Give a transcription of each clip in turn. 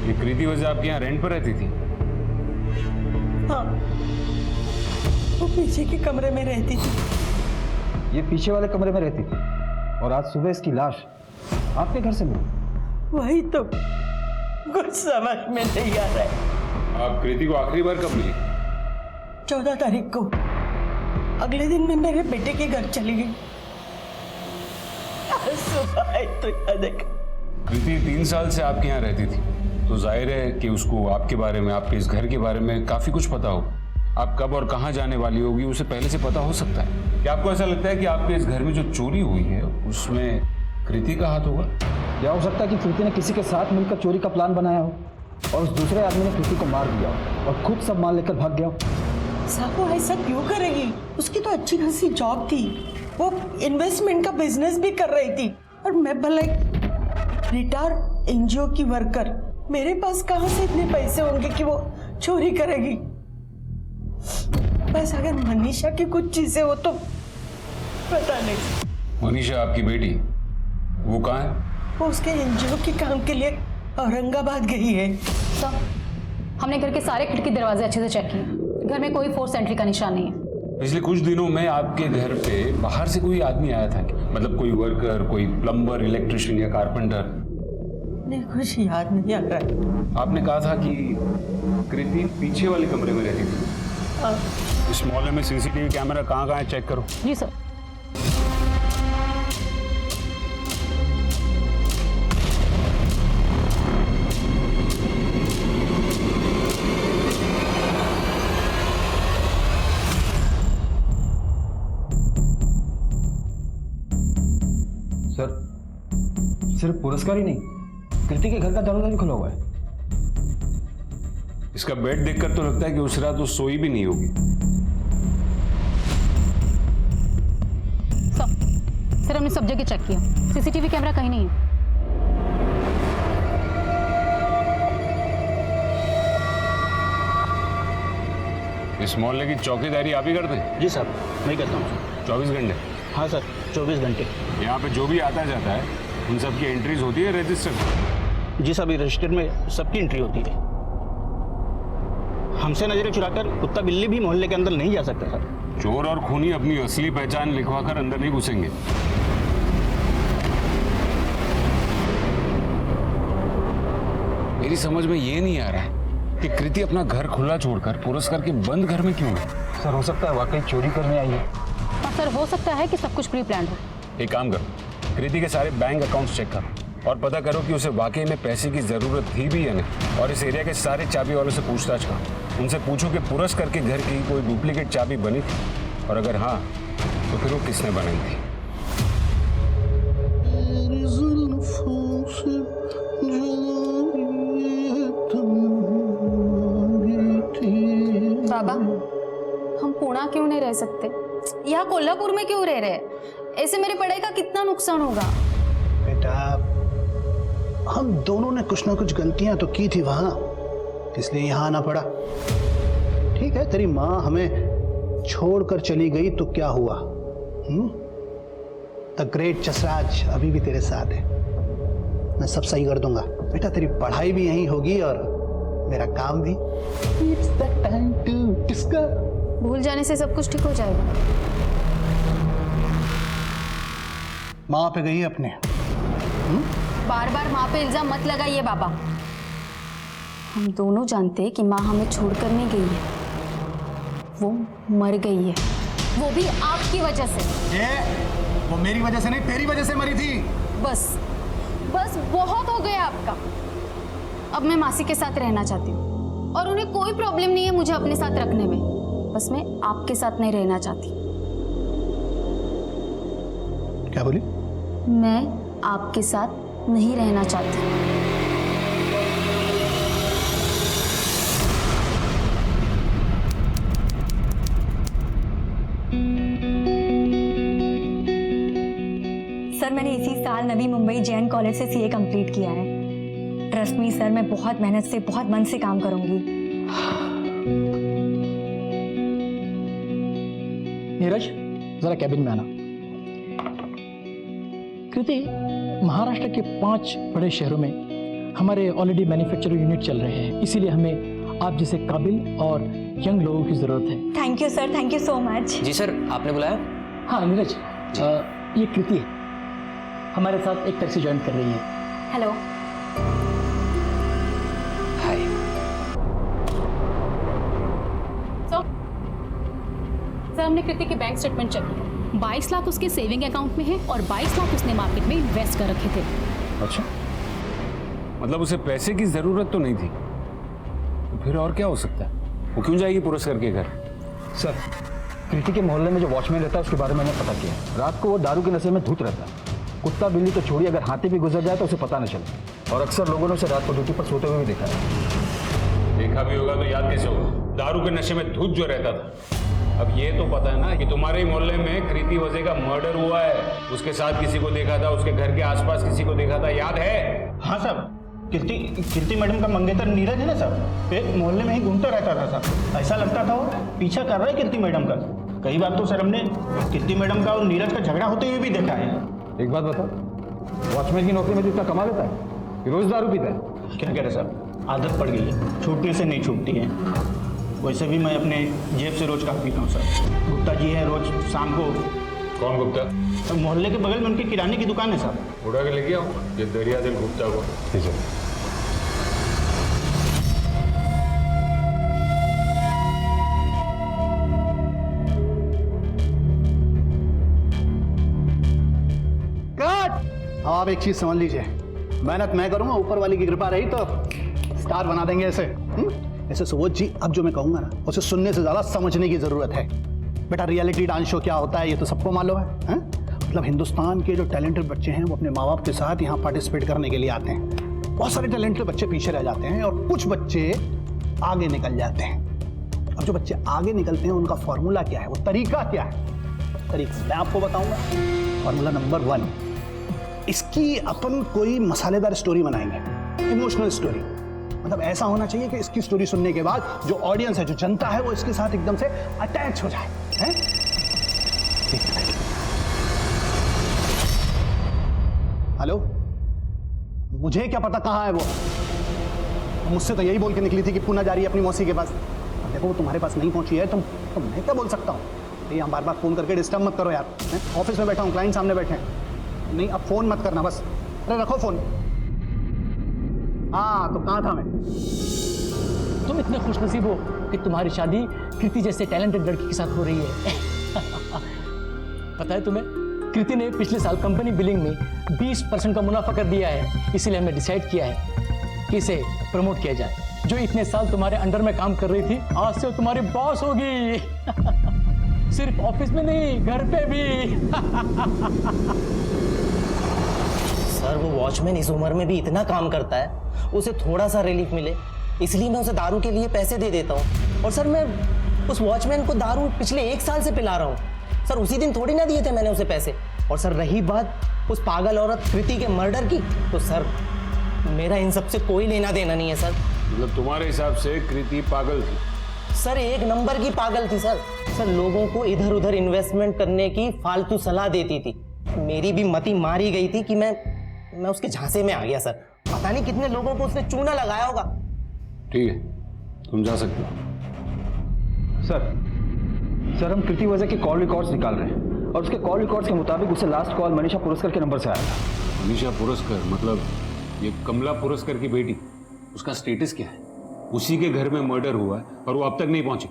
ये कृति वजह आपके यहाँ रेंट पर रहती थी? हाँ, वो पीछे के कमरे में रहती थी। ये पीछे वाले कमरे में रहती थी और आज सुबह इसकी लाश आपके घर से मिली। वही तो कुछ समझ में नहीं आ रहा है। आप कृति को आखिरी बार कब मिली? 14 तारीख को। अगले दिन मैं मेरे बेटे के घर चली गई। आज सुबह आई तो यहाँ देखा। कृति 3 साल से आपके यहाँ रहती थी, तो जाहिर है कि उसको आपके बारे में, आपके इस घर के बारे में काफी कुछ पता हो। आप कब और कहाँ जाने वाली होगी उसे पहले से पता हो सकता है। क्या आपको ऐसा लगता है कि आपके इस घर में जो चोरी हुई है उसमें कृति का हाथ होगा? क्या हो सकता है कि कृति ने किसी के साथ मिलकर चोरी का प्लान बनाया हो और उस दूसरे आदमी ने कृति को मार दिया हो और खुद सब माल लेकर भाग गया हो? साहब वो ऐसा क्यों करेगी? उसकी तो अच्छी खासी जॉब थी, वो इन्वेस्टमेंट का बिजनेस भी कर रही थी, और मैं भला रिटायर्ड एनजीओ की वर्कर, मेरे पास कहाँ से इतने पैसे होंगे कि वो चोरी करेगी? बस अगर मनीषा की कुछ चीजें हो तो पता नहीं। मनीषा आपकी बेटी, वो कहाँ है? वो उसके एनजीओ के काम के लिए औरंगाबाद गई है। सर, हमने घर के सारे खिड़की दरवाजे अच्छे से चेक किए, घर में कोई फोर्स एंट्री का निशान नहीं है। पिछले कुछ दिनों में आपके घर पे बाहर से कोई आदमी आया था क्या? मतलब कोई वर्कर, कोई प्लम्बर, इलेक्ट्रिशियन या कारपेंटर? नहीं, कुछ याद नहीं आ रहा है। आपने कहा था कि कृति पीछे वाले कमरे में रहती थी। इस मोहल्ले में सीसीटीवी कैमरा कहाँ है चेक करो। जी सर। सर, सिर्फ पुरस्कार ही नहीं, कृति के घर का दरवाजा भी खुला हुआ है। इसका बेड देखकर तो लगता है कि उस रात वो सोई भी नहीं होगी। सर, हमने सब जगह चेक किया, सीसीटीवी कैमरा कहीं नहीं है। इस मोहल्ले की चौकीदारी आप ही करते हैं? जी साहब, मैं करता हूँ। 24 घंटे? हाँ सर, 24 घंटे। यहाँ पे जो भी आता जाता है उन सबकी एंट्रीज होती है रजिस्टर? जी साहब, ये रजिस्टर में सबकी एंट्री होती है। हमसे नजरें चुराकर कुत्ता बिल्ली भी मोहल्ले के अंदर नहीं जा सकता सर। चोर और खूनी अपनी असली पहचान लिखवाकर अंदर नहीं घुसेंगे। मेरी समझ में ये नहीं आ रहा है कि कृति अपना घर खुला छोड़कर पुरस्कार के बंद घर में क्यों है? सर, हो सकता है वाकई चोरी करने आई है। और सर, हो सकता है कि सब कुछ प्री प्लान हो। एक काम करो, कृति के सारे बैंक अकाउंट्स चेक करो और पता करो कि उसे वाकई में पैसे की जरूरत थी भी या नहीं। और इस एरिया के सारे चाबी वालों से पूछताछ करो। उनसे पूछो कि पुरस्कार के घर की कोई डुप्लीकेट चाबी बनी थी, और अगर हाँ तो फिर वो किसने बनाई थी। बाबा, हम पुणे क्यों नहीं रह सकते? यहाँ कोल्हापुर में क्यों रह रहे? ऐसे मेरी पढ़ाई का कितना नुकसान होगा? बेटा, हम दोनों ने कुछ ना कुछ गलतियां तो की थी वहां, इसलिए यहाँ आना पड़ा। ठीक है, तेरी माँ हमें छोड़कर चली गई तो क्या हुआ? द ग्रेट जसराज अभी भी तेरे साथ है। मैं सब सही कर दूंगा बेटा, तेरी पढ़ाई भी यहीं होगी और मेरा काम भी। It's the time to discuss. भूल जाने से सब कुछ ठीक हो जाएगा। माँ पे गई अपने। बार बार माँ पे इल्जाम मत लगाइए बाबा। हम दोनों जानते हैं कि माँ हमें छोड़कर नहीं गई है, वो मर गई है, वो भी आपकी वजह से। वो मेरी वजह से नहीं, तेरी वजह से मरी थी। बस बस बहुत हो गया आपका। अब मैं मासी के साथ रहना चाहती हूँ और उन्हें कोई प्रॉब्लम नहीं है मुझे अपने साथ रखने में, बस मैं आपके साथ नहीं रहना चाहती। क्या बोली? मैं आपके साथ नहीं रहना चाहती। सर, मैंने इसी साल नवी मुंबई जैन कॉलेज से सीए कंप्लीट किया है। ट्रस्ट मी सर, मैं बहुत मेहनत से, बहुत मन से काम करूंगी। नीरज, जरा कैबिन में आना। कृति, महाराष्ट्र के 5 बड़े शहरों में हमारे ऑलरेडी मैन्युफैक्चरिंग यूनिट चल रहे हैं, इसीलिए हमें आप जैसे काबिल और यंग लोगों की ज़रूरत है। Thank you sir, thank you so much. जी सर, आपने बुलाया? हाँ नीरज, ये कृति है, हमारे साथ एक टैक्सी ज्वाइन कर रही है। हेलो। हाय। सर हमने कृति की बैंक स्टेटमेंट चेक की, 22 लाख उसके सेविंग अकाउंट में है और 22 लाख उसने मार्केट में इन्वेस्ट कर रखे थे। अच्छा, मतलब उसे पैसे की जरूरत तो नहीं थी, तो फिर और क्या हो सकता है? वो क्यों जाएगी पुरस्कार के घर? सर, कृति के मोहल्ले में जो वॉचमैन रहता है उसके बारे में मैंने पता किया। रात को वो दारू के नशे में धुत रहता है। कुत्ता बिल्ली तो छोड़ी, अगर हाथी भी गुजर जाए तो उसे पता न चले। और अक्सर लोगों ने उसे रात को ड्यूटी पर सोते हुए भी देखा है। देखा भी होगा तो याद कैसे होगा? दारू के नशे में धुत जो रहता था। अब ये तो पता है ना कि तुम्हारे ही मोहल्ले में कृति वजह का मर्डर हुआ है। उसके साथ किसी को देखा था, उसके घर के आसपास किसी को देखा था, याद है? हाँ साहब, कीर्ति मैडम का मंगेतर नीरज है ना साहब, एक मोहल्ले में ही घूमता रहता था साहब। ऐसा लगता था वो पीछा कर रहा है कीर्ति मैडम का। कई बार तो सर हमने कीर्ति मैडम का और नीरज का झगड़ा होते हुए भी देखा है। एक बात बताओ, वॉचमैन की नौकरी में तो इतना कमा लेता है, रोज दारू पीता है? क्या कह रहे साहब, आदत पड़ गई है, छूटने से नहीं छूटती है। वैसे भी मैं अपने जेब से रोज काफी पीता हूँ सर। गुप्ता जी है, रोज शाम को। कौन गुप्ता? तो मोहल्ले के बगल में उनकी किराने की दुकान है साहब। उड़ा के लेके आओ ये दरिया दिल गुप्ता को। ठीक है। कट। आप एक चीज समझ लीजिए, मेहनत मैं करूंगा, ऊपर वाली की कृपा रही तो स्टार बना देंगे ऐसे। ऐसे सुबोध जी, अब जो मैं कहूंगा ना उसे सुनने से ज्यादा समझने की जरूरत है। बेटा, रियलिटी डांस शो क्या होता है ये तो सबको मालूम है? मतलब हिंदुस्तान के जो टैलेंटेड बच्चे हैं वो अपने माँ बाप के साथ यहाँ पार्टिसिपेट करने के लिए आते हैं। बहुत सारे टैलेंटेड बच्चे पीछे रह जाते हैं और कुछ बच्चे आगे निकल जाते हैं। और जो बच्चे आगे निकलते हैं उनका फॉर्मूला क्या है, वो तरीका क्या है? तरीका मैं आपको बताऊंगा। फॉर्मूला नंबर 1, इसकी अपन कोई मसालेदार स्टोरी बनाएंगे, इमोशनल स्टोरी। मतलब ऐसा होना चाहिए कि इसकी स्टोरी सुनने के बाद जो ऑडियंस है, जो जनता है, वो इसके साथ एकदम से अटैच हो जाए। हैं? हेलो, मुझे क्या पता कहाँ है वो? मुझसे तो यही बोल के निकली थी कि पुणे जा रही है अपनी मौसी के पास। अब देखो वो तुम्हारे पास नहीं पहुंची है, तो मैं क्या बोल सकता हूँ? ये हम बार बार फोन करके डिस्टर्ब मत करो यार। ऑफिस में बैठा हूँ, क्लाइंट सामने बैठे हैं। नहीं, अब फोन मत करना बस। अरे रखो फोन। हाँ, तो कहाँ था मैं? तुम इतने खुशनसीब हो कि तुम्हारी शादी कृति जैसे टैलेंटेड लड़की के साथ हो रही है। पता है तुम्हें, कृति ने पिछले साल कंपनी बिलिंग में 20% का मुनाफा कर दिया है। इसीलिए हमने डिसाइड किया है कि इसे प्रमोट किया जाए। जो इतने साल तुम्हारे अंडर में काम कर रही थी, आज से वो तुम्हारी बॉस होगी। सिर्फ ऑफिस में नहीं, घर पे भी। सर, वो वॉचमैन इस उम्र में भी इतना काम करता है, उसे थोड़ा सा रिलीफ मिले इसलिए मैं उसे दारू के लिए पैसे दे देता हूँ। और सर, मैं उस वॉचमैन को दारू पिछले 1 साल से पिला रहा हूँ। सर, उसी दिन थोड़ी ना दिए थे मैंने उसे पैसे। और सर, रही बात उस पागल औरत कृति के मर्डर की, तो सर मेरा इन सब से कोई लेना देना नहीं है सर। मतलब तुम्हारे हिसाब से कृति पागल थी? सर, 1 नंबर की पागल थी सर। सर, लोगों को इधर उधर इन्वेस्टमेंट करने की फालतू सलाह देती थी। मेरी भी मति मारी गई थी कि मैं उसके झांसे में आ गया सर। पता नहीं कितने लोगों को उसने चूना लगाया होगा। ठीक है, तुम जा सकते हो। सर, हम कृति वजह के कॉल रिकॉर्ड्स निकाल रहे हैं और उसके कॉल रिकॉर्ड्स के मुताबिक उसे लास्ट कॉल मनीषा पुरस्कार के नंबर से आया था। मनीषा पुरस्कार मतलब ये कमला पुरस्कार की बेटी? उसका स्टेटस क्या है? उसी के घर में मर्डर हुआ है और वो अब तक नहीं पहुंची।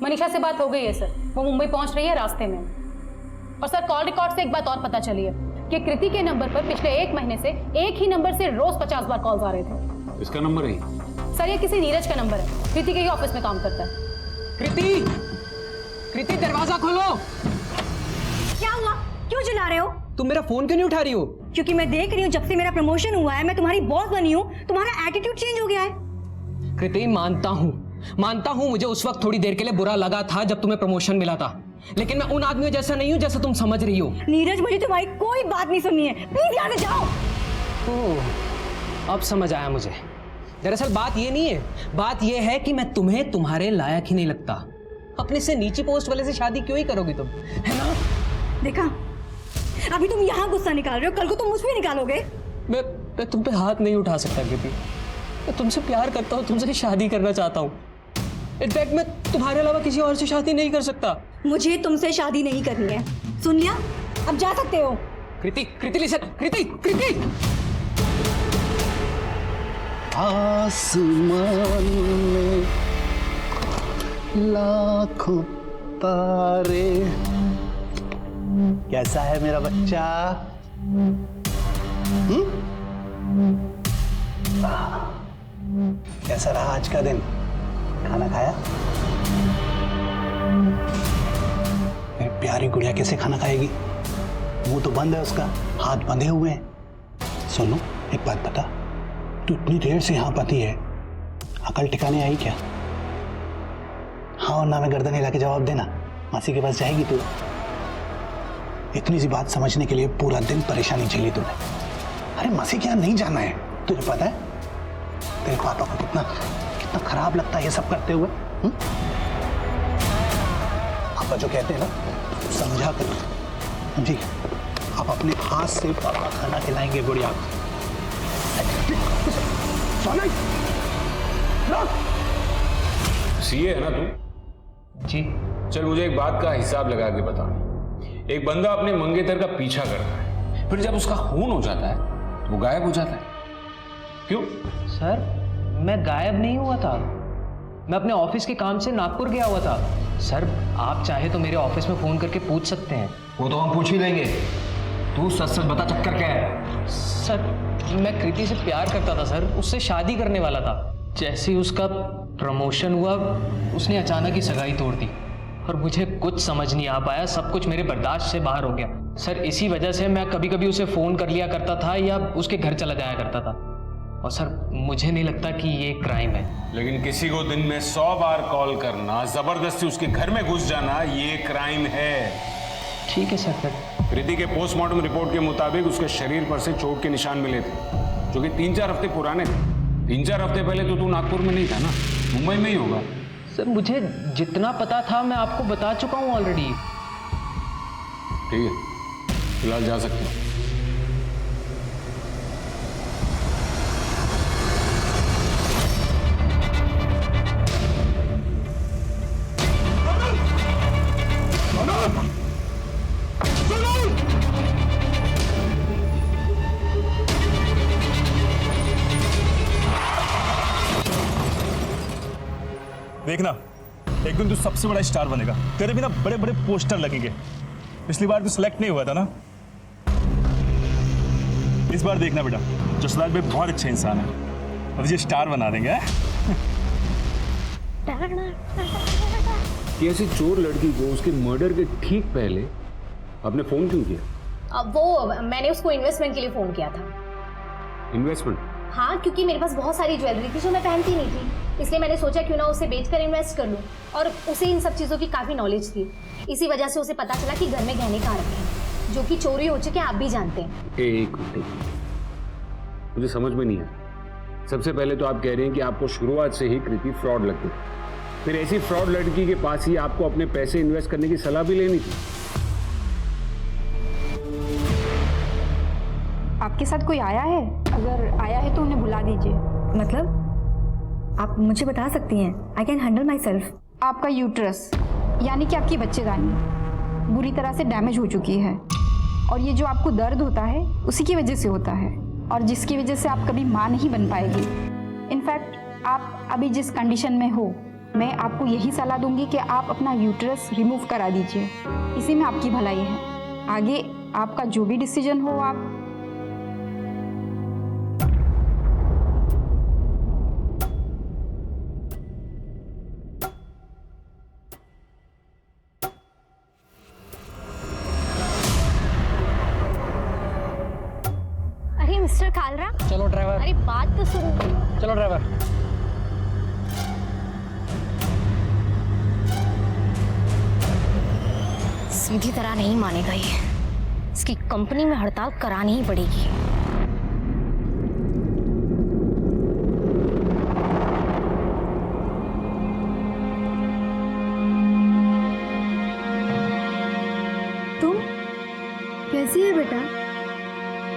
मनीषा से बात हो गई है सर, वो मुंबई पहुंच रही है रास्ते में। और सर, कॉल रिकॉर्ड से एक बात और पता चली है कि कृति के नंबर पर पिछले 1 महीने से एक ही नंबर से रोज 50 बार कॉल्स आ रहे थे। इसका नंबर है सर, ये किसी नीरज का नंबर है, कृति के ही ऑफिस में काम करता है। कृति, दरवाजा खोलो। क्या हुआ? क्यों चिल्ला रहे हो? तुम मेरा फोन क्यों नहीं उठा रही हो? क्योंकि मैं देख रही हूँ जब से मेरा प्रमोशन हुआ है, मैं तुम्हारी बॉस बनी हूँ, तुम्हारा एटीट्यूड चेंज हो गया है। कृति, मानता हूँ मुझे उस वक्त थोड़ी देर के लिए बुरा लगा था जब तुम्हें प्रमोशन मिला था, लेकिन मैं उन आदमियों जैसा नहीं हूँ जैसा तुम समझ रही हो। नीरज, मुझे तुम्हारी कोई बात नहीं सुननी है, प्लीज यहाँ से जाओ। ओह, अब समझ आया मुझे। दरअसल बात ये नहीं है, बात ये है कि मैं तुम्हें तुम्हारे लायक ही नहीं लगता। अपने से नीची पोस्ट वाले से शादी क्यों ही करोगी तुम, है ना? देखा, अभी तुम यहाँ गुस्सा निकाल रहे हो, कल को तुम मुझ पे निकालोगे। मैं मैं तुम पे हाथ नहीं उठा सकता कृति। मैं तुमसे प्यार करता हूँ, तुमसे शादी करना चाहता हूँ। इनफैक्ट मैं तुम्हारे अलावा किसी और से शादी नहीं कर सकता। मुझे तुमसे शादी नहीं करनी है, सुन लिया? अब जा सकते हो। कृति, कृति लिसन, कृति, कृति। आसमान में लाखों तारे, कैसा है मेरा बच्चा? कैसा रहा आज का दिन? खाना खाया? मेरी प्यारी गुड़िया कैसे खाना खाएगी? मुंह तो बंद है उसका, हाथ बंधे हुए हैं। सोनू, एक बात बता, तू इतनी देर से यहां पति है, अकल ठिकाने आई क्या? हाँ और ना में गर्दन हिला के जवाब देना। मासी के पास जाएगी तू? इतनी सी बात समझने के लिए पूरा दिन परेशानी झेली तूने। अरे मासी के यहाँ नहीं जाना है, तुझे पता है तेरे पापा को कितना कितना खराब लगता है ये सब करते हुए। पापा जो कहते हैं ना, समझा कर जी। आप अपने हाथ से पापा खाना खिलाएंगे गुड़िया को। सीए है ना तू? जी। चल मुझे एक बात का हिसाब लगा के बता। एक बंदा अपने मंगेतर का पीछा करता है, फिर जब उसका खून हो जाता है तो वो गायब हो जाता है। क्यों? सर, मैं गायब नहीं हुआ था। मैं अपने ऑफिस के काम से नागपुर गया हुआ था। सर, आप चाहे तो मेरे ऑफिस में फोन करके पूछ सकते हैं। वो तो हम पूछ ही लेंगे। तू सच सच बता, चक्कर क्या है? सर, मैं कृति से प्यार करता था सर, उससे शादी करने वाला था। जैसे ही उसका प्रमोशन हुआ, उसने अचानक ही सगाई तोड़ दी और मुझे कुछ समझ नहीं आ पाया। सब कुछ मेरे बर्दाश्त से बाहर हो गया सर। इसी वजह से मैं कभी कभी उसे फ़ोन कर लिया करता था या उसके घर चला जाया करता था। और सर, मुझे नहीं लगता कि ये क्राइम है। लेकिन किसी को दिन में 100 बार कॉल करना, जबरदस्ती उसके घर में घुस जाना, ये क्राइम है। ठीक है सर। फिर कृति के पोस्टमार्टम रिपोर्ट के मुताबिक उसके शरीर पर से चोट के निशान मिले थे, जो कि 3-4 हफ्ते पुराने थे। 3-4 हफ्ते पहले तो तू नागपुर में नहीं था ना, मुंबई में ही होगा। सर, मुझे जितना पता था मैं आपको बता चुका हूँ ऑलरेडी। ठीक है, फिलहाल जा सकते हो। देखना, एक दिन तू सबसे बड़ा स्टार बनेगा। तेरे भी ना बड़े बड़े पोस्टर लगेंगे। पिछली बार तू सिलेक्ट नहीं हुआ था ना, इस बार देखना बेटा, जसराज भाई बहुत अच्छे इंसान है और ये स्टार बना देंगे। कि ऐसी चोर लड़की को उसके मर्डर के ठीक पहले आपने फोन क्यों किया? वो मैंने उसको इन्वेस्टमेंट के लिए फोन किया था। इन्वेस्टमेंट? हाँ, क्योंकि मेरे पास बहुत सारी ज्वेलरी थी जो मैं पहनती नहीं थी, इसलिए मैंने सोचा क्यों ना उसे बेचकर इन्वेस्ट कर लूं। और उसे इन सब चीज़ों की काफ़ी नॉलेज थी, इसी वजह से उसे पता चला कि घर में गहने कहाँ रखे हैं, जो कि चोरी हो चुके हैं, आप भी जानते हैं। एक मिनट, मुझे समझ में नहीं आया। सबसे पहले तो आप कह रहे हैं कि आपको शुरुआत से ही कृति फ्रॉड लगती, फिर ऐसी फ्रॉड लड़की के पास ही आपको अपने पैसे इन्वेस्ट करने की सलाह भी लेनी थी। आपके साथ कोई आया है? अगर आया है तो उन्हें बुला दीजिए। मतलब आप मुझे बता सकती हैं? I can handle my self. आपका यूट्रस यानी कि आपकी बच्चेदानी बुरी तरह से डैमेज हो चुकी है, और ये जो आपको दर्द होता है उसी की वजह से होता है, और जिसकी वजह से आप कभी माँ नहीं बन पाएगी। इनफैक्ट आप अभी जिस कंडीशन में हो, मैं आपको यही सलाह दूंगी कि आप अपना यूट्रस रिमूव करा दीजिए। इसी में आपकी भलाई है। आगे आपका जो भी डिसीजन हो आप। अरे मिस्टर कालरा, चलो ड्राइवर। अरे बात तो सुनो। चलो ड्राइवर। सीधी तरह नहीं मानेगा ये, इसकी कंपनी में हड़ताल करानी ही पड़ेगी। तुम कैसी है बेटा?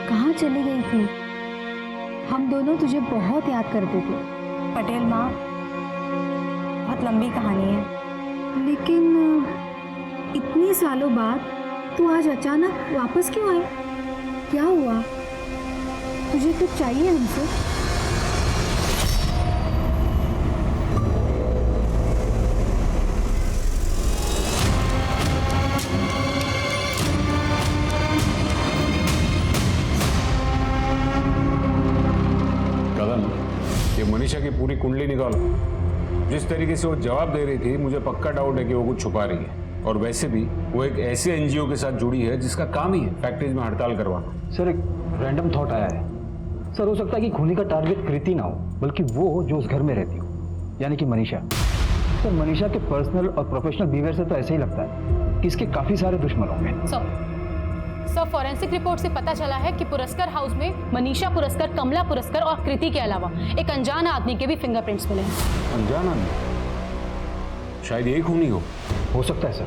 कहाँ चली गई थी? दोनों तुझे बहुत याद करते थे। पटेल माँ, बहुत लंबी कहानी है। लेकिन इतने सालों बाद तू आज अचानक वापस क्यों आया? क्या हुआ? तुझे कुछ चाहिए हमसे? कदम, ये मनीषा की पूरी कुंडली निकालो। जिस तरीके से वो जवाब दे रही थी, मुझे पक्का डाउट है कि वो कुछ छुपा रही है। और वैसे भी वो एक ऐसे एनजीओ के साथ जुड़ी है जिसका काम ही है फैक्ट्रीज में हड़ताल करवाना। सर एक रैंडम थॉट आया है। सर हो सकता है कि खूनी का टारगेट कृति ना हो, बल्कि वो जो उस घर में रहती हो, यानी कि मनीषा। सर मनीषा के पर्सनल और प्रोफेशनल बिहेवियर से तो ऐसे ही लगता है कि इसके काफी सारे दुश्मन होंगे। सर फॉरेंसिक रिपोर्ट से पता चला है कि पुरस्कार हाउस में मनीषा पुरस्कार, कमला पुरस्कार और कृति के अलावा एक अनजान आदमी के भी फिंगरप्रिंट्स मिले हैं। अनजान आदमी? शायद एक खूनी हो सकता है सर।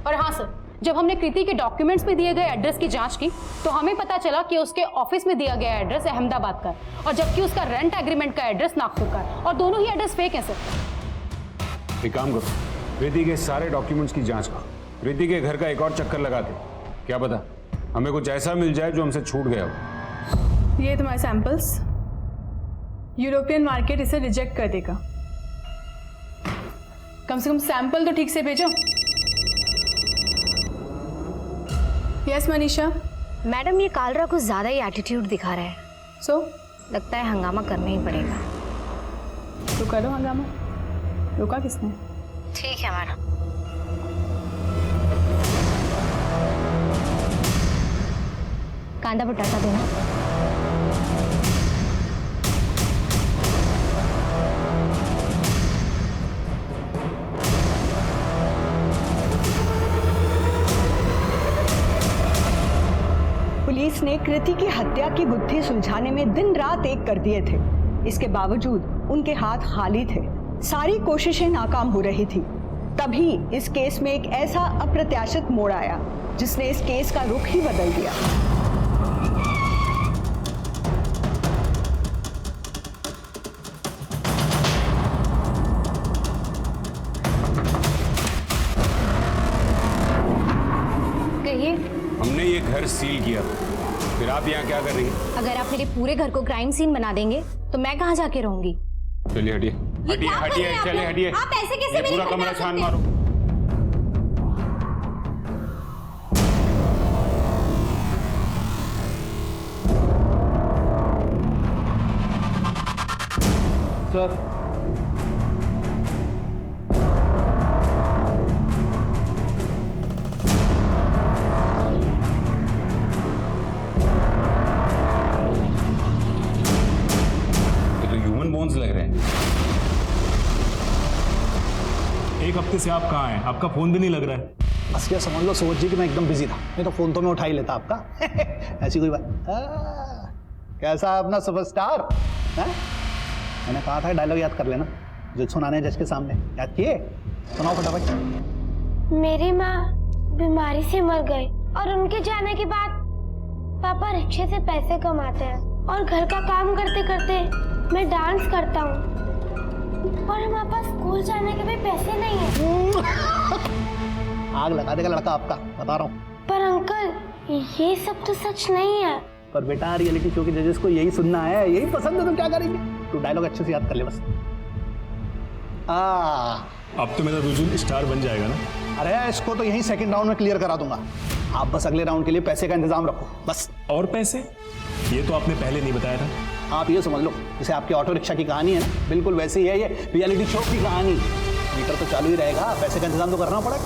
और हाँ सर, जब हमने कृति के डॉक्यूमेंट्स में दिए गए एड्रेस की जांच की तो हमें पता चला कि उसके ऑफिस में दिया गया एड्रेस अहमदाबाद का और जबकि उसका रेंट एग्रीमेंट का एड्रेस नागपुर का और दोनों ही एड्रेस फेक है सर। एक काम करो, कृति के सारे डॉक्यूमेंट्स की जांच करो। कृति के घर का एक और चक्कर लगाते, क्या पता हमें कुछ ऐसा मिल जाए जो हमसे छूट गया हो। ये तुम्हारे सैंपल्स, यूरोपियन मार्केट इसे रिजेक्ट कर देगा। कम से कम सैंपल तो ठीक से भेजो। यस मनीषा। मैडम ये कालरा कुछ ज़्यादा ही एटीट्यूड दिखा रहा है। लगता है हंगामा करना ही पड़ेगा। तो करो हंगामा। रोका किसने? ठीक है मैडम। कांदा बटाटा दो ना। पुलिस ने कृति की हत्या की गुत्थी सुलझाने में दिन रात एक कर दिए थे। इसके बावजूद उनके हाथ खाली थे। सारी कोशिशें नाकाम हो रही थी। तभी इस केस में एक ऐसा अप्रत्याशित मोड़ आया जिसने इस केस का रुख ही बदल दिया। हमने ये घर सील किया, फिर आप यहाँ क्या कर रही हैं? अगर आप मेरे पूरे घर को क्राइम सीन बना देंगे तो मैं कहाँ जाके रहूंगी? चलिए हटिए हटिए हटिए, चलिए हटिए। आप ऐसे कैसे ये मेरे पूरा घर में कमरा आ छान सकते हैं? मारो। सर बोन्स लग रहे हैं। एक हफ्ते से आप कहाँ हैं? आपका फोन भी नहीं लग रहा है। बस क्या समझ लो सोच जी कि मैं एकदम बिजी था, नहीं तो फोन तो मैं उठा ही लेता आपका। ऐसी कोई बात। कैसा है अपना सुपरस्टार? मैंने कहा था डायलॉग याद कर लेना जो सुनाने जज के सामने। याद किए? सुनाओ फटाफट। मेरी माँ बीमारी से मर गई और उनके जाने के बाद पापा रिक्शे से पैसे कमाते हैं और घर का काम करते करते मैं डांस करता हूँ और हमारे पास स्कूल जाने के भी पैसे नहीं है। आग लगा देगा लड़का आपका, बता रहा हूँ। पर अंकल ये सब तो सच नहीं है। पर बेटा रियलिटी शो के जजेस को यही सुनना है, यही पसंद है, तो क्या करेंगे? तू डायलॉग अच्छे से याद कर ले बस। अब तो मेरा रुजुन स्टार बन जाएगा ना? अरे इसको तो यही सेकंड राउंड में क्लियर करा दूंगा। आप बस अगले राउंड के लिए पैसे का इंतजाम रखो बस। और पैसे? ये तो आपने पहले नहीं बताया था। आप ये समझ लो जैसे आपकी ऑटो रिक्शा की कहानी है ना, बिल्कुल वैसी है ये रियलिटी शो की कहानी। मीटर तो चालू ही रहेगा, पैसे का इंतजाम तो करना पड़ेगा।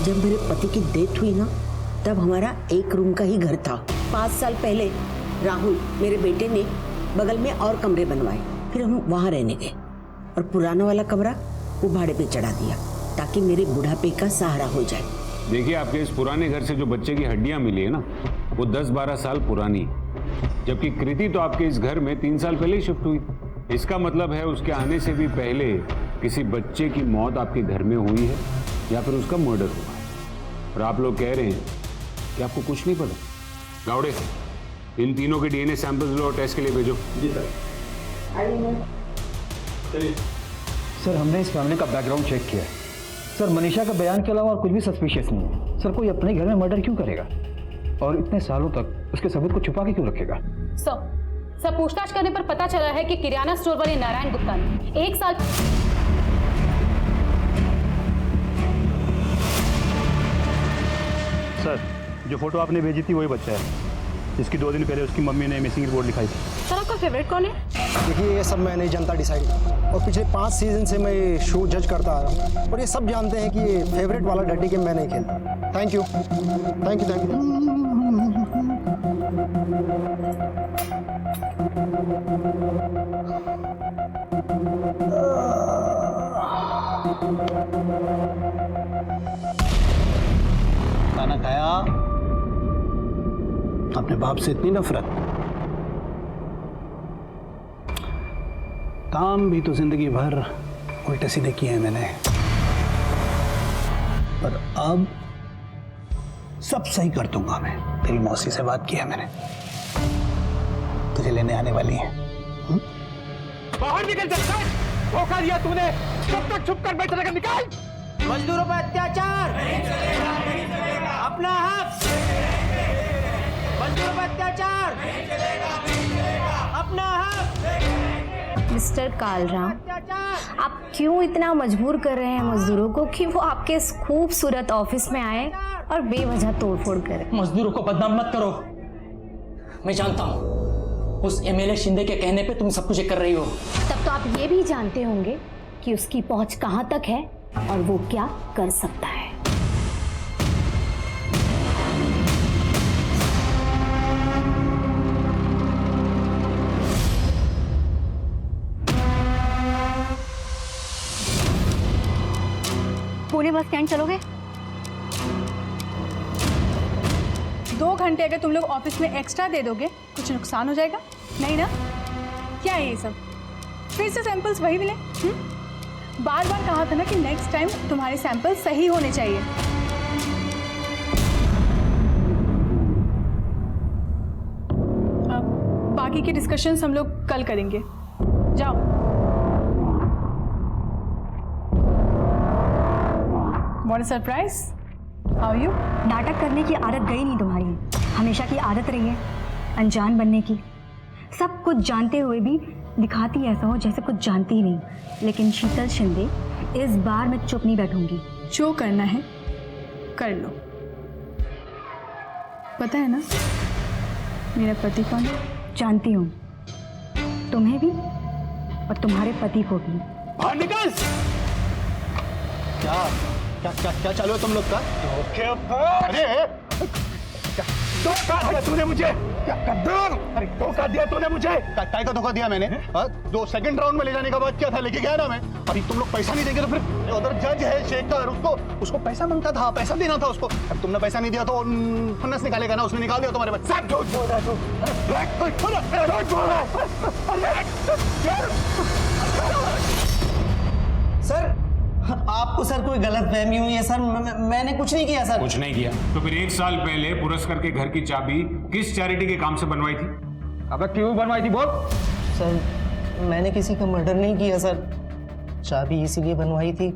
जब मेरे पति की डेथ हुई ना, तब हमारा एक रूम का ही घर था। 5 साल पहले राहुल मेरे बेटे ने बगल में और कमरे बनवाए, फिर हम वहाँ रहने गए और पुराना वाला कमरा वो भाड़े पे चढ़ा दिया ताकि मेरे बुढ़ापे का सहारा हो जाए। देखिए आपके इस पुराने घर से जो बच्चे की हड्डियां मिली है ना, वो 10-12 साल पुरानी है, जबकि कृति तो आपके इस घर में 3 साल पहले ही शिफ्ट हुई। इसका मतलब है उसके आने से भी पहले किसी बच्चे की मौत आपके घर में हुई है या फिर उसका मर्डर हुआ है। और आप लोग कह रहे हैं कि आपको कुछ नहीं पता। गावड़े, इन तीनों के डीएनए सैंपल्स लो और टेस्ट के लिए भेजो। जी सर। चलिए सर, हमने इस फैमिली का बैकग्राउंड चेक किया है सर। मनीषा का बयान के अलावा और कुछ भी सस्पिशियस नहीं है सर। कोई अपने घर में मर्डर क्यों करेगा और इतने सालों तक उसके सबूत को छुपा के क्यों रखेगा? सर पूछताछ करने पर पता चला है कि किराना स्टोर वाले नारायण गुप्ता ने 1 साल सर, जो फोटो आपने भेजी थी वही बच्चा है जिसकी 2 दिन पहले उसकी मम्मी ने मिसिंग रिपोर्ट लिखाई थी। सर आपका फेवरेट कौन है? देखिए, ये सब मैं नहीं जानता डिसाइड, और पिछले 5 सीजन से मैं ये शो जज करता आ रहा हूँ और ये सब जानते हैं कि ये फेवरेट वाला डर्टी गेम मैं नहीं खेलता। Thank you, thank you, thank you. खाना खाया? अपने बाप से इतनी नफरत? काम भी तो जिंदगी भर उल्टे सीधे किए हैं मैंने, पर अब सब सही कर दूंगा मैं। तेरी मौसी से बात की है मैंने, तुझे लेने आने वाली है। बाहर निकल जा, धोखा दिया तूने। कब तक छुप कर बैठ रहेगा? निकाल। मजदूरों पर अत्याचार, अपना हक। मजदूरों पर अत्याचार, अपना हक। मिस्टर कालराम, आप क्यों इतना मजबूर कर रहे हैं मजदूरों को कि वो आपके इस खूबसूरत ऑफिस में आए और बेवजह तोड़फोड़ करें? मजदूरों को बदनाम मत करो। मैं जानता हूँ उस एमएलए शिंदे के कहने पे तुम सब कुछ कर रही हो। तब तो आप ये भी जानते होंगे कि उसकी पहुंच कहां तक है और वो क्या कर सकता है। पुणे बस स्टैंड चलोगे? 2 घंटे अगर तुम लोग ऑफिस में एक्स्ट्रा दे दोगे कुछ नुकसान हो जाएगा? नहीं ना? क्या है ये सब? फिर से सैंपल्स वही मिले? बार बार कहा था ना कि नेक्स्ट टाइम तुम्हारे सैंपल सही होने चाहिए। अब बाकी के डिस्कशंस हम लोग कल करेंगे। जाओ। What a surprise! How are you? नाटक करने की आदत गई नहीं तुम्हारी, हमेशा की आदत रही है अनजान बनने की। सब कुछ जानते हुए भी दिखाती ऐसा हो जैसे कुछ जानती ही नहीं। लेकिन शीतल शिंदे, इस बार मैं चुप नहीं बैठूंगी। जो करना है कर लो। पता है ना मेरा पति कौन है? जानती हूँ, तुम्हें भी और तुम्हारे पति को भी। बाहर निकल। क्या क्या क्या क्या चालू है तुम लोग का? अरे धोखा दिया तूने मुझे। अरे धोखा दिया तूने मुझे। काय का धोखा दिया मैंने? जो सेकंड राउंड में ले जाने का बात किया था, लेके गया ना मैं। अभी तुम लोग पैसा नहीं देंगे तो फिर उधर जज है शेखर, उसको पैसा मांगता था, पैसा देना था उसको। अब तुमने पैसा नहीं दिया तो फन्नस निकालेगा ना, उसने निकाल दिया तुम्हारे बच्चे। सब झूठ बोल रहा है सर, आपको सर कोई गलत फहमी हुई है सर। मैंने कुछ नहीं किया सर। कुछ नहीं किया तो फिर 1 साल पहले पुरस्कार के घर की चाबी किस चैरिटी के काम से बनवाई थी? अब क्यों बनवाई थी बोल? सर, मैंने किसी का मर्डर नहीं किया सर। चाबी इसीलिए बनवाई थी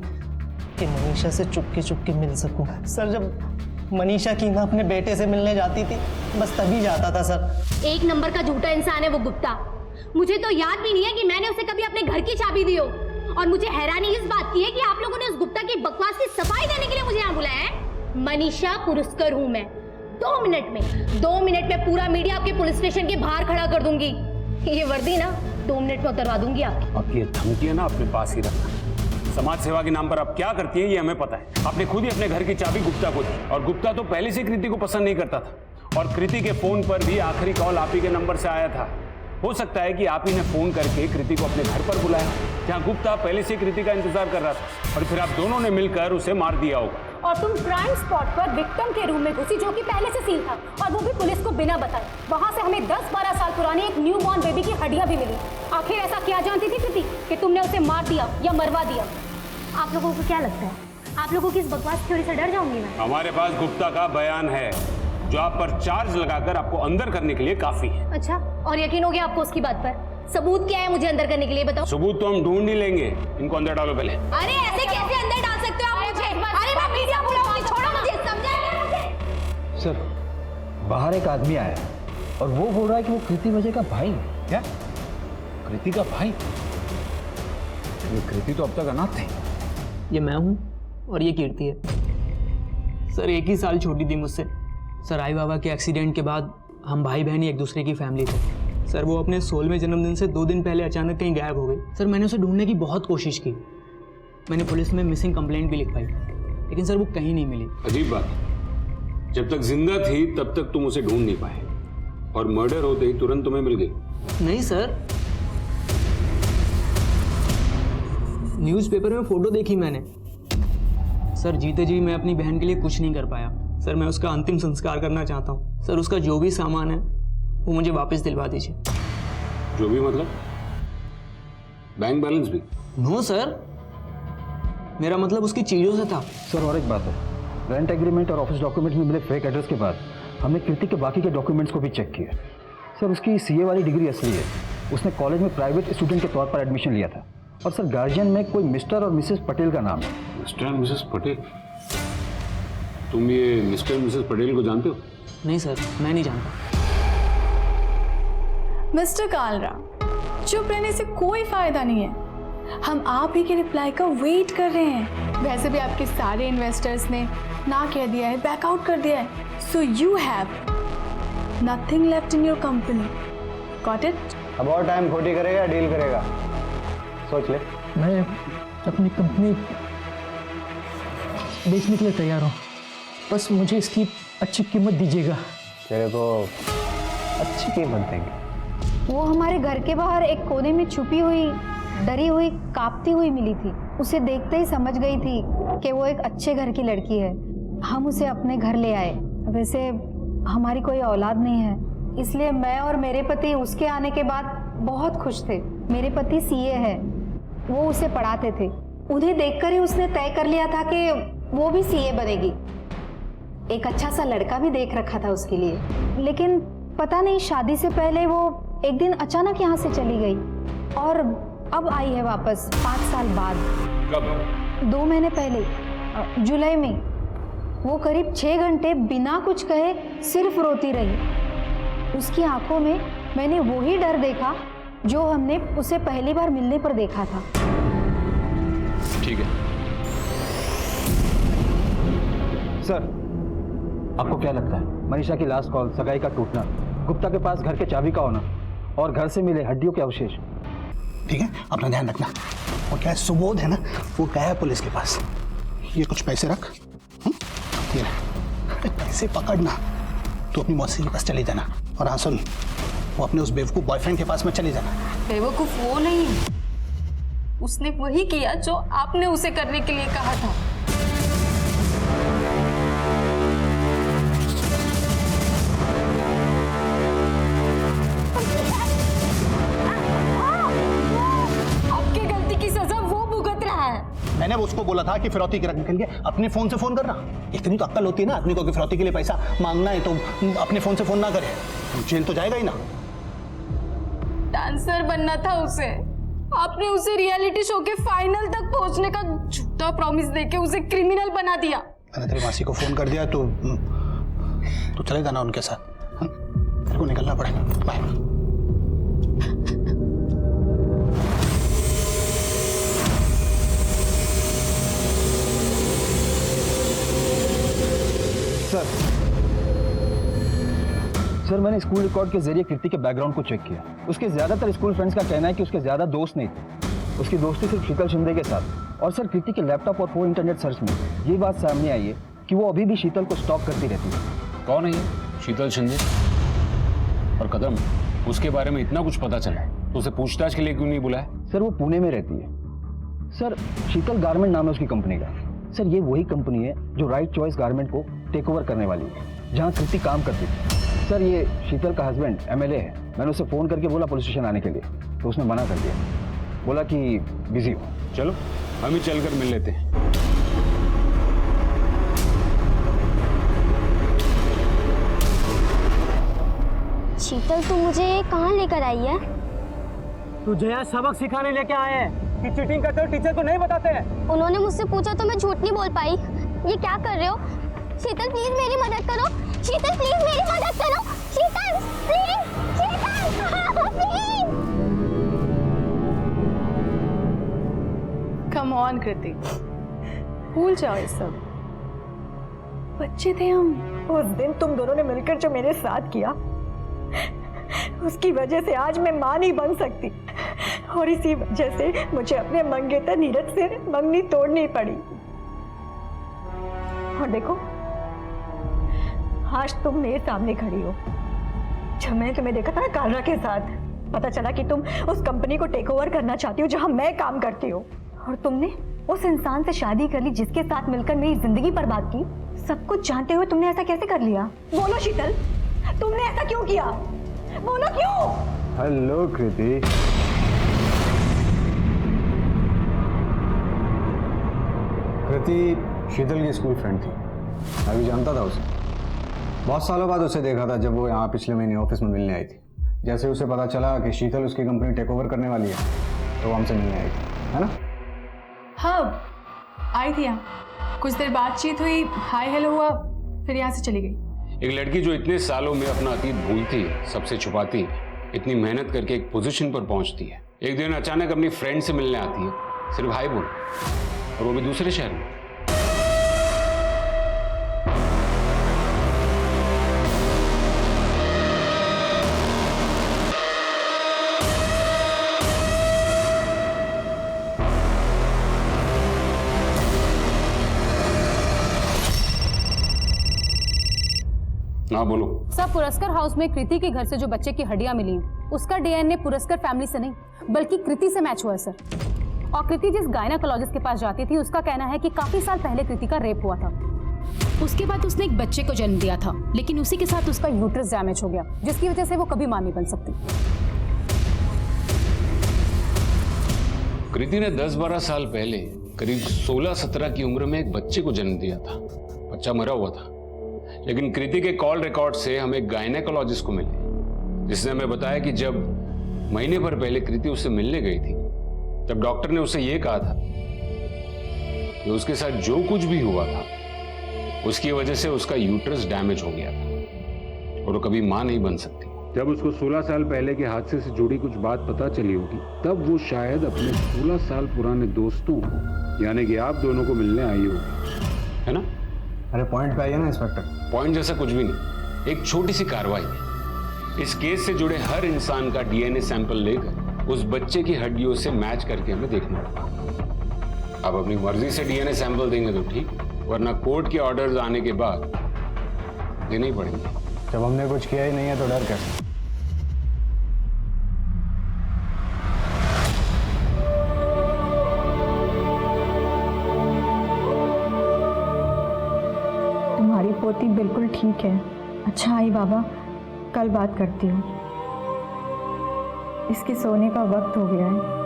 कि मनीषा से चुपके मिल सकूं। सर, जब मनीषा की ना अपने बेटे से मिलने जाती थी बस तभी जाता था सर। 1 नंबर का झूठा इंसान है वो गुप्ता। मुझे तो याद भी नहीं है कि मैंने उसे कभी अपने घर की चाबी दी हो। और मुझे हैरानी इस बात की है कि आप लोगों ने उस गुप्ता की बकवास की सफाई देने के लिए मुझे यहाँ बुलाया है। मनीषा पुरस्कार हूँ मैं। 2 मिनट में पूरा मीडिया आपके पुलिस स्टेशन के बाहर खड़ा कर दूंगी। ये वर्दी ना 2 मिनट में उतरवा दूंगी आपकी। अब ये धमकियां ना अपने पास ही रखना। समाज सेवा के नाम पर आप क्या करती है ये हमें पता है। आपने खुद ही अपने घर की चाबी गुप्ता को दी और गुप्ता तो पहले से कृति को पसंद नहीं करता था और कृति के फोन पर भी आखिरी कॉल आप ही के नंबर से आया था। हो सकता है कि आप ही ने फोन करके कृति को अपने घर पर बुलाया जहां गुप्ता पहले से कृति का इंतजार कर रहा था और फिर आप दोनों ने मिलकर उसे मार दिया होगा। और तुम क्राइम स्पॉट पर विक्टिम के रूम में घुसी जो कि पहले से सील था और वो भी पुलिस को बिना बताए। वहां से हमें 10-12 साल पुरानी एक न्यू बॉर्न बेबी की हड्डियां भी मिली। आखिर ऐसा क्या जानती थी कृति कि तुमने उसे मार दिया या मरवा दिया? आप लोगों को क्या लगता है? आप लोगों की इस बकवास थ्योरी से डर जाऊंगी मैं? हमारे पास गुप्ता का बयान है जो आप पर चार्ज लगाकर आपको अंदर करने के लिए काफी है। अच्छा, और यकीन हो गया आपको उसकी बात पर? सबूत क्या है मुझे अंदर करने के लिए बताओ। सबूत तो हम ढूंढ ही लेंगे, इनको अंदर डालो पहले। अरे ऐसे कैसे अंदर डाल सकते हो आप मुझे? अरे मैं मीडिया बुलाऊंगी, छोड़ो मुझे, समझाइए मुझे। सर, बाहर एक आदमी आया है और वो बोल रहा है कि वो कृति विजय का भाई है। क्या? कृति का भाई? ये कृति तो अब तक अनाथ थी। ये मैं हूँ और ये कीर्ति है। सर 1 ही साल छोटी थी मुझसे। सर आई बाबा के एक्सीडेंट के बाद हम भाई बहन ही एक दूसरे की फैमिली थे। सर वो अपने 16वें जन्मदिन से 2 दिन पहले अचानक कहीं गायब हो गई। सर मैंने उसे ढूंढने की बहुत कोशिश की। मैंने पुलिस में मिसिंग कंप्लेंट भी लिखवाई, लेकिन सर वो कहीं नहीं मिली। अजीब बात है, जब तक जिंदा थी तब तक तुम उसे ढूंढ नहीं पाए और मर्डर होते ही तुरंत तुम्हें मिल गई। नहीं सर, न्यूज़पेपर में फोटो देखी मैंने। सर जीते जी मैं अपनी बहन के लिए कुछ नहीं कर पाया। सर मैं उसका अंतिम संस्कार करना चाहता हूँ। सर उसका जो भी सामान है वो मुझे वापस दिलवा दीजिए। जो भी मतलब? बैंक बैलेंस भी? नो सर, मेरा मतलब उसकी चीजों से था। सर और एक बात है, रेंट एग्रीमेंट और ऑफिस डॉक्यूमेंट में मिले फेक एड्रेस के बाद हमने कृति के बाकी के डॉक्यूमेंट्स को भी चेक किया। सर उसकी सीए वाली डिग्री असली है। उसने कॉलेज में प्राइवेट स्टूडेंट के तौर पर एडमिशन लिया था। और सर गार्जियन में कोई मिस्टर और मिसेस पटेल का नाम है। मिस्टर और मिसेस पटेल? तुम ये मिस्टर और मिसेस पटेल को जानते हो? नहीं सर, मैं नहीं जानता। मिस्टर कालरा, चुप रहने से कोई फायदा नहीं है। हम आप ही के रिप्लाई का वेट कर रहे हैं। वैसे भी आपके सारे इन्वेस्टर्स ने ना कह दिया है, बैकआउट कर दिया है। So you have nothing left in your company. Got it? अब और टाइम खोटी करेगा, डील करेगा, सोच ले। मैं अपनी कंपनी बेचने के लिए तैयार हूँ, बस मुझे इसकी अच्छी कीमत दीजिएगा। तेरे को अच्छी कीमत देंगे। वो हमारे घर के बाहर एक कोने में छुपी हुई, डरी हुई, कांपती हुई मिली थी। उसे देखते ही समझ गई थी कि वो एक अच्छे घर की लड़की है। हम उसे अपने घर ले आए। वैसे हमारी कोई औलाद नहीं है, इसलिए मैं और मेरे पति उसके आने के बाद बहुत खुश थे। मेरे पति सीए है, वो उसे पढ़ाते थे। उन्हें देखकर ही उसने तय कर लिया था कि वो भी सीए बनेगी। एक अच्छा सा लड़का भी देख रखा था उसके लिए, लेकिन पता नहीं शादी से पहले वो एक दिन अचानक यहाँ से चली गई और अब आई है वापस 5 साल बाद। कब? 2 महीने पहले, जुलाई में। वो करीब 6 घंटे बिना कुछ कहे सिर्फ रोती रही। उसकी आंखों में मैंने वही डर देखा जो हमने उसे पहली बार मिलने पर देखा था। ठीक है सर, आपको क्या लगता है मनीषा की लास्ट कॉल, सगाई का टूटना, गुप्ता के पास घर के चाबी का होना और घर से मिले हड्डियों के अवशेष? ठीक है, अपना ध्यान रखना। और क्या है, सुबोध है ना, वो गया है पुलिस के पास। ये कुछ पैसे रख, ये रख। पैसे पकड़ना, तो अपनी मौसी के पास चले जाना। और हाँ सुन, वो अपने उस बेवकूफ बॉयफ्रेंड के पास में चले जाना। बेवकूफ वो नहीं, उसने वही किया जो आपने उसे करने के लिए कहा था। आपकी गलती की सजा वो भुगत रहा है। मैंने उसको बोला था कि फिरौती के रकम के लिए अपने फोन से फोन करना। इतनी तो अक्ल होती है ना आदमी को कि फिरौती के लिए पैसा मांगना है तो अपने फोन से फोन ना करे, जेल तो जाएगा ही ना। डांसर बनना था उसे। आपने उसे रियलिटी शो के फाइनल तक पहुंचने का झूठा प्रॉमिस देके उसे क्रिमिनल बना दिया। मैंने तेरी मासी को फोन कर दिया तो चलेगा ना उनके साथ। तेरे को निकलना पड़ेगा। बाय। सर, मैंने स्कूल रिकॉर्ड के जरिए कीर्ति के बैकग्राउंड को चेक किया। उसके ज्यादातर स्कूल फ्रेंड्स का कहना है कि उसके ज्यादा दोस्त नहीं थे। उसकी दोस्ती सिर्फ शीतल शिंदे के साथ। और सर, कीर्ति के लैपटॉप और फोन इंटरनेट सर्च में ये बात सामने आई है कि वो अभी भी शीतल को स्टॉक करती रहती है। कौन है ये शीतल शिंदे? और कदम, उसके बारे में इतना कुछ पता चला तो उसे पूछताछ के लिए क्यों नहीं बुलाया? सर, वो पुणे में रहती है। सर, शीतल गारमेंट नाम है उसकी कंपनी का। सर, ये वही कंपनी है जो राइट चॉइस गारमेंट को टेक ओवर करने वाली है, जहाँ कृति काम करती थी। सर, ये शीतल का हस्बैंड एमएलए है। मैंने उसे फोन करके बोला पुलिस स्टेशन आने के लिए, तो उसने मना कर दिया, बोला कि बिजी हो। चलो हम ही चलकर मिल लेते हैं। शीतल, तू मुझे कहाँ लेकर आई है? तुझे यहाँ सबक सिखाने लेके आए हैं कि चीटिंग करते हो टीचर को नहीं बताते हैं। उन्होंने मुझसे पूछा तो मैं झूठ नहीं बोल पाई। ये क्या कर रहे हो? शीतल प्लीज मेरी मदद करो। शीतल प्लीज मेरी मदद करो। Sheetal please, Sheetal please. Come on Kriti, भूल जाओ ये सब, बच्चे थे हम। उस दिन तुम दोनों ने मिलकर जो मेरे साथ किया, उसकी वजह से आज मैं मां नहीं बन सकती, और इसी वजह से मुझे अपने मंगेतर नीरज से मंगनी तोड़नी पड़ी। और देखो, आज तुम मेरे सामने खड़ी हो। जब मैंने तुम्हें देखा था ना कालरा के साथ, पता चला कि तुम उस कंपनी को टेक ओवर करना चाहती हो जहां मैं काम करती हूँ, और तुमने उस इंसान से शादी कर ली जिसके साथ मिलकर मेरी जिंदगी बर्बाद की। सब कुछ जानते हुए तुमने ऐसा कैसे कर लिया? बोलो शीतल, तुमने ऐसा क्यों किया? बोलो क्यों? हेलो कृति, कृति शीतल की स्कूल फ्रेंड थी। मैं भी जानता था उसे। बहुत सालों बाद उसे देखा था जब वो यहाँ पिछले महीने ऑफिस में मिलने आई थी। जैसे उसे पता चला कि शीतल उसकी कंपनी टेक ओवर करने वाली है, तो वो हमसे मिलने आई थी, है ना? हाँ, आई थी यहाँ। कुछ देर बातचीत हुई, हाय हेलो हुआ, फिर यहाँ से चली गई। एक लड़की जो इतने सालों में अपना अतीत भूलती, सबसे छुपाती, इतनी मेहनत करके एक पोजीशन पर पहुंचती है, एक दिन अचानक अपनी फ्रेंड से मिलने आती है, सिर्फ हाय बोल, और वो भी दूसरे शहर में। हाँ बोलो। सब पुरस्कार हाउस में कृति के घर से जो बच्चे की हड्डियां मिली उसका डीएनए पुरस्कार फैमिली से नहीं बल्कि कृति से मैच हुआ है सर। और कृति जिस गायनेकोलॉजिस्ट के पास जाती थी उसका कहना है कि काफी साल पहले कृति का रेप हुआ था। उसके बाद उसने एक बच्चे को जन्म दिया था, लेकिन उसी के साथ उसका यूट्रस डैमेज हो गया, जिसकी वजह से वो कभी मां नहीं बन सकती। कृति ने 10-12 साल पहले करीब 16-17 की उम्र में एक बच्चे को जन्म दिया था। बच्चा मरा हुआ था, लेकिन कृति के कॉल रिकॉर्ड से हमें एक गायनेकोलॉजिस्ट को मिले, जिसने हमें बताया कि जब महीने भर पहले कृति उससे मिलने गई थी, तब डॉक्टर ने उसे यह कहा था कि उसके साथ जो कुछ भी हुआ था उसकी वजह से उसका यूट्रस डैमेज हो गया था और वो कभी मां नहीं बन सकती। जब उसको 16 साल पहले के हादसे से जुड़ी कुछ बात पता चली होगी, तब वो शायद अपने 16 साल पुराने दोस्तों यानी कि आप दोनों को मिलने आई होगी, है ना? अरे पॉइंट पे आइए ना इंस्पेक्टर। पॉइंट जैसा कुछ भी नहीं, एक छोटी सी कार्रवाई है। इस केस से जुड़े हर इंसान का डीएनए सैंपल लेकर उस बच्चे की हड्डियों से मैच करके हमें देखना होगा। अब अपनी मर्जी से डीएनए सैंपल देंगे तो ठीक, वरना कोर्ट के ऑर्डर्स आने के बाद देने ही पड़ेंगे। जब हमने कुछ किया ही नहीं है तो डर कैसे? तुम्हारी पोती बिल्कुल ठीक है। अच्छा आई बाबा, कल बात करती हूँ। इसके सोने का वक्त हो गया है।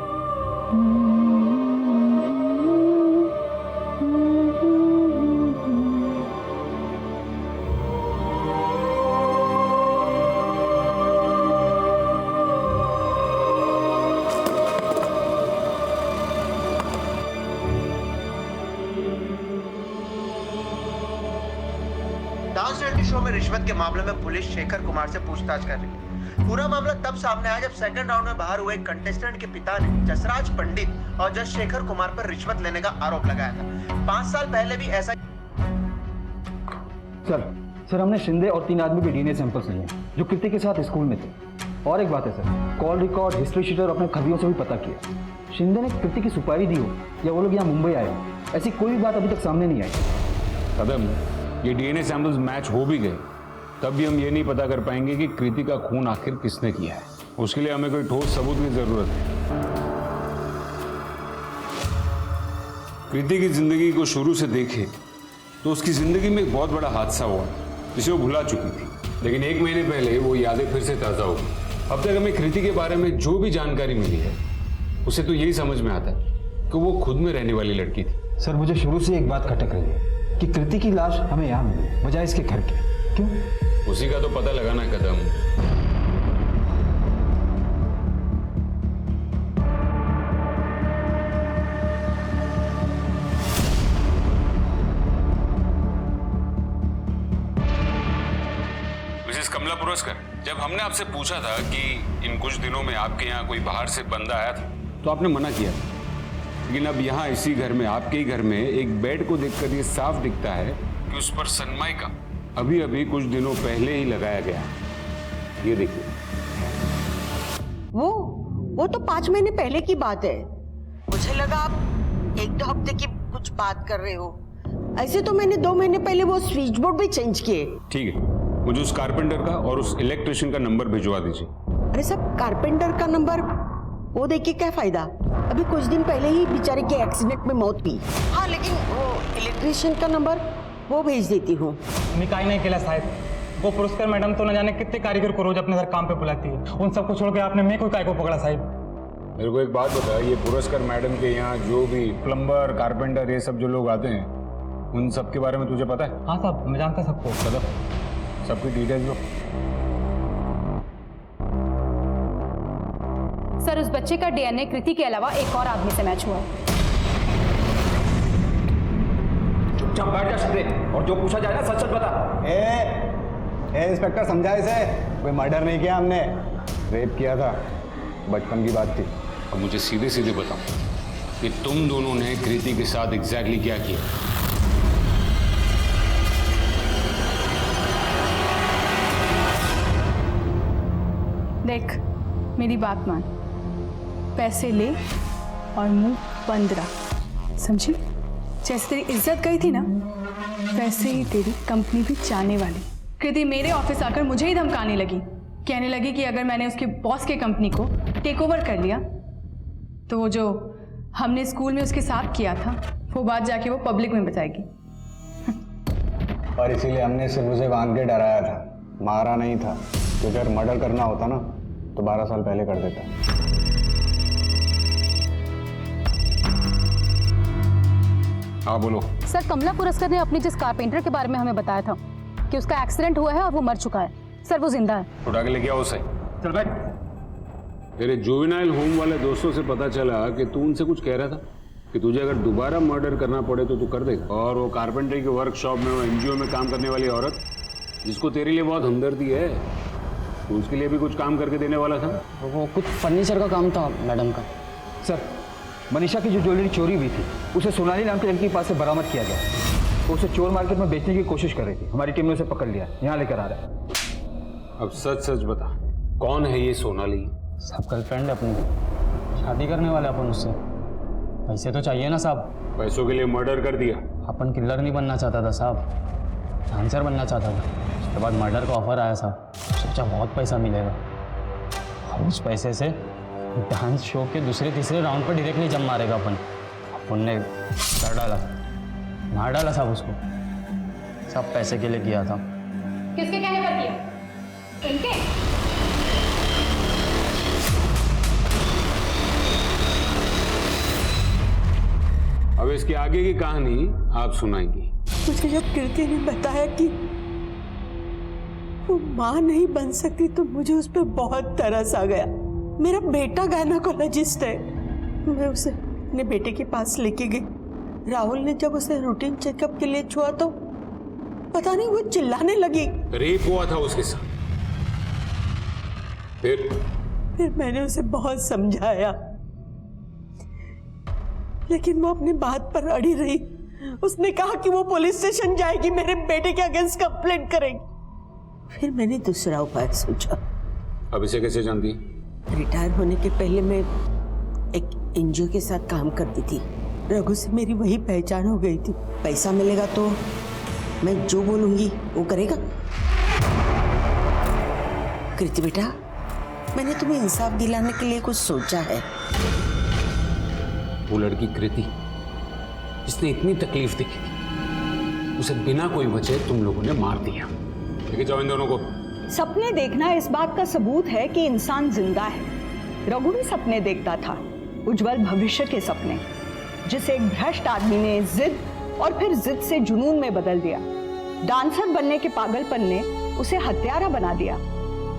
डांस रियलिटी शो में रिश्वत के मामले में पुलिस शेखर कुमार से पूछताछ कर रही है। पूरा मामला तब सामने आया जब सेकंड राउंड में बाहर हुए एक कंटेस्टेंट के पिता ने जसराज पंडित और जज शेखर कुमार पर रिश्वत लेने का आरोप लगाया था। 5 साल पहले भी ऐसा। सर हमने शिंदे और 3 आदमी के डीएनए सैंपल्स लिए जो कृति के साथ स्कूल में थे। और एक बात है sir, call record, history sheet और अपने खबियों से भी पता किया। शिंदे ने कृति की सुपारी दी हो या वो लोग यहाँ मुंबई आए हो, ऐसी कोई भी बात अभी तक सामने नहीं आई। कदम, ये डीएनए सैंपल्स मैच हो भी गए, तब भी हम ये नहीं पता कर पाएंगे कि कृति का खून आखिर किसने किया है। उसके लिए हमें कोई ठोस सबूत की जरूरत है। कृति की जिंदगी को शुरू से देखे तो उसकी जिंदगी में एक बहुत बड़ा हादसा हुआ जिसे वो भुला चुकी थी, लेकिन 1 महीने पहले वो यादें फिर से ताजा हो गई। अब तक हमें कृति के बारे में जो भी जानकारी मिली है उसे तो यही समझ में आता है कि वो खुद में रहने वाली लड़की थी। सर मुझे शुरू से एक बात खटक रही है कि कृति की लाश हमें यहाँ मिली बजाय इसके घर के। क्यों? उसी का तो पता लगाना है कदम। कमला पुरस्कार, जब हमने आपसे पूछा था कि इन कुछ दिनों में आपके यहाँ कोई बाहर से बंदा आया था तो आपने मना किया, लेकिन अब यहाँ इसी घर में, आपके ही घर में एक बेड को देखकर ये साफ दिखता है कि उस पर सनमाइका अभी अभी कुछ दिनों पहले ही लगाया गया। ये देखिए, वो तो 5 महीने पहले की बात है। मुझे लगा आप 1-2 हफ्ते की कुछ बात कर रहे हो। ऐसे तो मैंने 2 महीने पहले वो स्विच बोर्ड भी चेंज किए। ठीक है, मुझे उस कारपेंटर का और उस इलेक्ट्रिशियन का नंबर भिजवा दीजिए। अरे सब कारपेंटर का नंबर वो देखिए क्या फायदा, अभी कुछ दिन पहले ही बेचारे के एक्सीडेंट में मौत हुई। हाँ, लेकिन वो इलेक्ट्रिशियन का नंबर वो भेज देती हूँ। मी काही नाही केला साहेब, वो पुरस्कार मैडम तो न जाने कितने कारीगर को रोज अपने घर काम पे बुलाती है, उन सबको छोड़ के आपने मैं कोई काय को पकड़ा साहब? मेरे को एक बात बता, ये पुरस्कार मैडम के यहाँ जो भी प्लम्बर, कारपेंटर, ये सब जो लोग आते हैं, उन सब के बारे में तुझे पता है? हाँ साहब, मैं जानता सबको। बता, सबकी डिटेल्स दो। सर, उस बच्चे का डीएनए कृति के अलावा एक और आदमी से मैच हुआ है। चुपचाप बैठ जा शिंदे, और जो पूछा जाए ना सच सच बता। ए इंस्पेक्टर, समझा इसे, कोई मर्डर नहीं किया हमने, रेप किया था, बचपन की बात थी। अब मुझे सीधे सीधे बताओ कि तुम दोनों ने कृति के साथ एग्जैक्टली क्या किया? देख, मेरी बात मान, पैसे ले और मुंह बंद रख, समझी? जैसे तेरी इज्जत गई थी ना, वैसे ही तेरी कंपनी भी जाने वाली। कृति मेरे ऑफिस आकर मुझे ही धमकाने लगी, कहने लगी कि अगर मैंने उसके बॉस के कंपनी को टेक ओवर कर लिया तो वो जो हमने स्कूल में उसके साथ किया था वो बात जाके वो पब्लिक में बताएगी। और इसीलिए हमने सिर्फ उसे बांध के डराया था, मारा नहीं था, क्योंकि अगर मर्डर करना होता ना तो 12 साल पहले कर देता। हाँ बोलो। सर, कमला पुरस्कार ने अपनी जिस कारपेंटर के बारे में हमें बताया था कि उसका एक्सीडेंट हुआ है और वो मर चुका है, सर वो जिंदा है। उठा के लेके आओ उसे। चल बैठ। तेरे जुवेनाइल होम वाले दोस्तों से पता चला कि तू उनसे कुछ कह रहा था कि तुझे अगर दोबारा मर्डर करना पड़े तो तू कर देगा। और वो कारपेंटरी के वर्कशॉप में, वो एनजीओ में काम करने वाली औरत जिसको तेरे लिए बहुत हमदर्दी है, तो उसके लिए भी कुछ काम करके देने वाला था। वो कुछ फर्नीचर का काम था मैडम का। सर, मनीषा की जो ज्वेलरी चोरी हुई थी उसे सोनाली नाम के लड़की के पास से बरामद किया गया। वो उसे चोर मार्केट में बेचने की कोशिश कर रही थी, हमारी टीम ने उसे पकड़ लिया, यहाँ लेकर आ रहा है। अब सच सच बता, कौन है ये सोनाली? सब गर्लफ्रेंड है अपनी, शादी करने वाले अपन उससे। पैसे तो चाहिए ना साहब। पैसों के लिए मर्डर कर दिया? अपन किलर नहीं बनना चाहता था साहब, डांसर बनना चाहता था। उसके बाद मर्डर का ऑफर आया साहब, सोचा बहुत पैसा मिलेगा, और उस पैसे से डांस शो के दूसरे तीसरे राउंड पर डायरेक्टली जम मारेगा अपन ने कर डाला, मार डाला साहब उसको। सब पैसे के लिए किया था। किसके कहने पर किया? इनके? अब इसके आगे की कहानी आप सुनाएंगी। मुझे जब कृति ने बताया कि वो माँ नहीं बन सकती तो मुझे उस पर बहुत तरस आ गया। मेरा बेटा गायनेकोलॉजिस्ट है, मैं उसे अपने बेटे के पास लेके गई। राहुल ने जब उसे रूटीन चेकअप के लिए छुआ तो पता नहीं वो चिल्लाने लगी। रेप हुआ था उसके साथ? फिर मैंने उसे बहुत समझाया, लेकिन वो अपनी बात पर अड़ी रही। उसने कहा कि वो पुलिस स्टेशन जाएगी, मेरे बेटे के अगेंस्ट कंप्लेंट करेगी। फिर मैंने दूसरा उपाय सोचा। अब इसे कैसे जानती? रिटायर होने के पहले मैं एक एनजीओ के साथ काम करती थी। रघु से मेरी वही पहचान हो गई थी। पैसा मिलेगा तो मैं जो बोलूंगी वो करेगा। कृति बेटा, मैंने तुम्हें इंसाफ दिलाने के लिए कुछ सोचा है। वो लड़की कृति जिसने इतनी तकलीफ देखी थी, उसे बिना कोई वजह तुम लोगों ने मार दिया। लेके जाओ इन दोनों को। सपने देखना इस बात का सबूत है कि इंसान जिंदा है। रघु भी सपने देखता था, उज्जवल भविष्य के सपने, जिसे एक भ्रष्ट आदमी ने जिद और फिर जिद से जुनून में बदल दिया। डांसर बनने के पागलपन ने उसे हत्यारा बना दिया।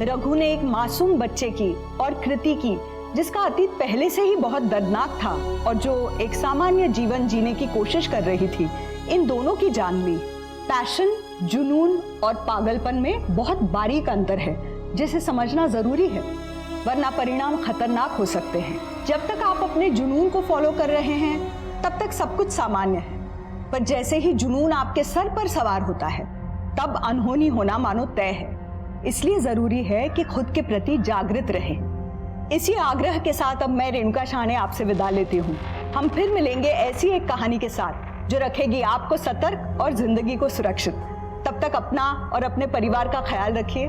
रघु ने एक मासूम बच्चे की और कृति की, जिसका अतीत पहले से ही बहुत दर्दनाक था और जो एक सामान्य जीवन जीने की कोशिश कर रही थी, इन दोनों की जान ली। पैशन जुनून और पागलपन में बहुत बारीक अंतर है जिसे समझना जरूरी है, वरना परिणाम खतरनाक हो सकते हैं। जब तक आप अपने जुनून को फॉलो कर रहे हैं तब तक सब कुछ सामान्य है, पर जैसे ही जुनून आपके सर पर सवार होता है तब अनहोनी होना मानो तय है। इसलिए जरूरी है कि खुद के प्रति जागृत रहें। इसी आग्रह के साथ अब मैं रेणुका शाहने आपसे विदा लेती हूँ। हम फिर मिलेंगे ऐसी एक कहानी के साथ जो रखेगी आपको सतर्क और जिंदगी को सुरक्षित। तब तक अपना और अपने परिवार का ख्याल रखिए।